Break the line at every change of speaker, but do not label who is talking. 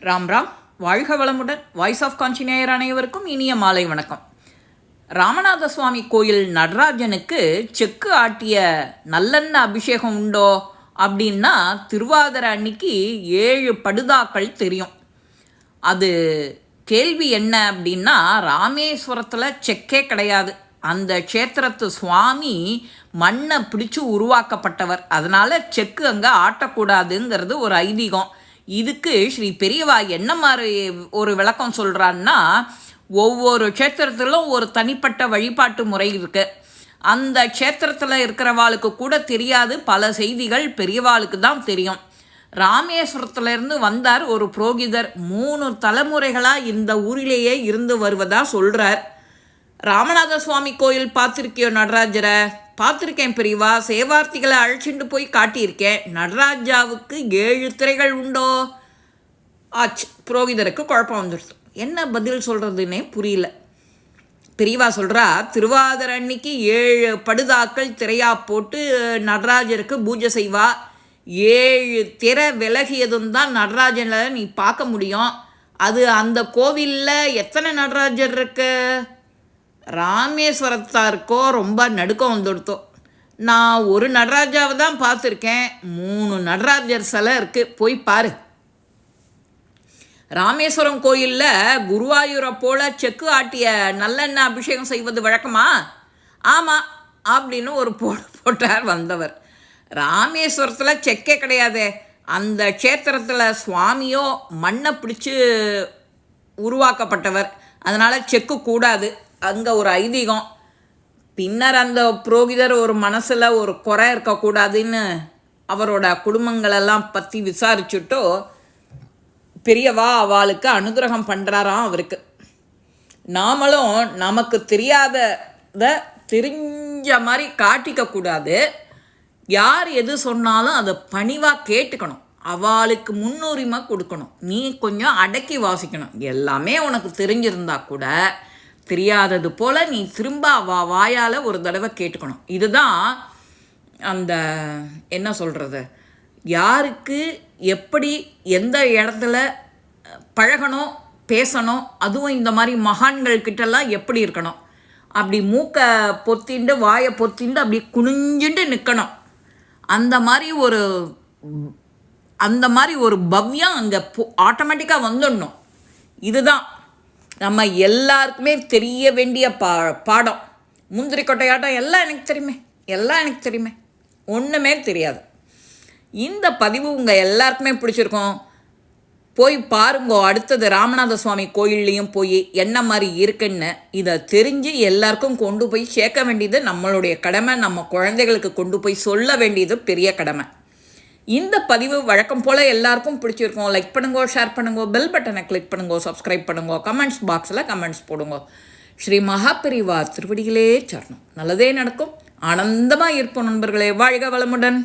ராம் ராம். வாழ்க வளமுடன். Voice of காஞ்சி நேயர் அனைவருக்கும் இனிய மாலை வணக்கம். ராமநாத சுவாமி கோயில் நடராஜனுக்கு செக்கு ஆட்டிய நல்லெண்ண அபிஷேகம் உண்டோ அப்படின்னா திருவாதிரை அன்னைக்கு 7 படுதாக்கள் தெரியும். அது கேள்வி என்ன அப்படின்னா, ராமேஸ்வரத்தில் செக்கே கிடையாது. அந்த க்ஷேத்திரத்து சுவாமி மண்ணை பிடிச்சி உருவாக்கப்பட்டவர். அதனால் செக்கு அங்கே ஆட்டக்கூடாதுங்கிறது ஒரு ஐதீகம். இதுக்கு ஸ்ரீ பெரியவா என்ன மாதிரி ஒரு விளக்கம் சொல்கிறான்னா, ஒவ்வொரு க்ஷேத்திரத்திலும் ஒரு தனிப்பட்ட வழிபாட்டு முறை இருக்குது. அந்த க்ஷேத்திரத்தில் இருக்கிறவாளுக்கு கூட தெரியாது பல செய்திகள் பெரியவாளுக்கு தான் தெரியும். ராமேஸ்வரத்துலேருந்து வந்தார் ஒரு புரோகிதர். 3 தலைமுறைகளாக இந்த ஊரிலேயே இருந்து வருவதாக சொல்கிறார். ராமநாத சுவாமி கோயில் பார்த்துருக்கியோ நடராஜரை? பார்த்துருக்கேன் பெரியவா. சேவார்த்திகளை அழைச்சிட்டு போய் காட்டியிருக்கேன். நடராஜாவுக்கு 7 திரைகள் உண்டோ? ஆச்சு. புரோகிதருக்கு குழப்பம் வந்துடுச்சு. என்ன பதில் சொல்கிறதுன்னே புரியல. பெரியவா சொல்கிறா, திருவாதிரை அன்னைக்கு 7 படுதாக்கள் திரையாக போட்டு நடராஜருக்கு பூஜை செய்வா. 7 திரை விலகியதும் தான் நடராஜனை நீ பார்க்க முடியும். அது அந்த கோவிலில் எத்தனை நடராஜர் இருக்கு? ராமேஸ்வரத்தாருக்கோ ரொம்ப நடுக்கம் வந்துடுத்தோ. நான் ஒரு நடராஜாவை தான் பார்த்துருக்கேன். 3 நடராஜர் சிலை இருக்குது, போய் பாரு. ராமேஸ்வரம் கோயிலில் குருவாயூரை போல் செக்கு ஆட்டிய நல்லெண்ணெய் அபிஷேகம் செய்வது வழக்கமா? ஆமாம் அப்படின்னு ஒரு போட்டார் வந்தவர். ராமேஸ்வரத்தில் செக்கே கிடையாது. அந்த க்ஷேத்திரத்தில் சுவாமியோ மண்ணை பிடிச்சி உருவாக்கப்பட்டவர். அதனால் செக்கு கூடாது, அங்கே ஒரு ஐதீகம். பின்னர் அந்த புரோகிதர் ஒரு மனசில் ஒரு குறை இருக்கக்கூடாதுன்னு அவரோட குடும்பங்களெல்லாம் பற்றி விசாரிச்சுட்டோ பெரியவா அவளுக்கு அனுகிரகம் பண்ணுறாராம் அவருக்கு. நாமளும் நமக்கு தெரியாததை தெரிஞ்ச மாதிரி காட்டிக்கக்கூடாது. யார் எது சொன்னாலும் அதை பணிவாக கேட்டுக்கணும். அவளுக்கு முன்னுரிமை கொடுக்கணும். நீ கொஞ்சம் அடக்கி வாசிக்கணும். எல்லாமே உனக்கு தெரிஞ்சிருந்தா கூட தெரியாதது போல் நீ திரும்ப வாயால் ஒரு தடவை கேட்டுக்கணும். இதுதான் அந்த என்ன சொல்கிறது, யாருக்கு எப்படி எந்த இடத்துல பழகணும், பேசணும், அதுவும் இந்த மாதிரி மகான்கள்கிட்டலாம் எப்படி இருக்கணும். அப்படி மூக்கை பொத்திண்டு வாயை பொத்திண்டு அப்படி குனிஞ்சுட்டு நிற்கணும். அந்த மாதிரி ஒரு பவ்யம் அங்கே ஆட்டோமேட்டிக்காக வந்துடணும். இதுதான் நம்ம எல்லாருக்குமே தெரிய வேண்டிய பாடம். முந்திரி கொட்டையாட்டம் எல்லாம் எனக்கு தெரியுமே, ஒன்றுமே தெரியாது. இந்த பதிவு உங்கள் எல்லாருக்குமே பிடிச்சிருக்கோம். போய் பாருங்கோ. அடுத்தது ராமநாத சுவாமி கோயில்லையும் போய் என்ன மாதிரி இருக்குன்னு இதை தெரிஞ்சு எல்லாருக்கும் கொண்டு போய் சேர்க்க வேண்டியது நம்மளுடைய கடமை. நம்ம குழந்தைகளுக்கு கொண்டு போய் சொல்ல வேண்டியது பெரிய கடமை. இந்த பதிவு வழக்கம் போல் எல்லாருக்கும் பிடிச்சிருக்கோம். லைக் பண்ணுங்கோ, ஷேர் பண்ணுங்கோ, பெல் பட்டனை கிளிக் பண்ணுங்கோ, சப்ஸ்கிரைப் பண்ணுங்கோ, கமெண்ட்ஸ் பாக்ஸில் கமெண்ட்ஸ் போடுங்கோ. ஸ்ரீ மகாபெரிவா திருவடிகளே சரணம். நல்லதே நடக்கும். ஆனந்தமாக இருப்போம் நண்பர்களே. வாழ்க வளமுடன்.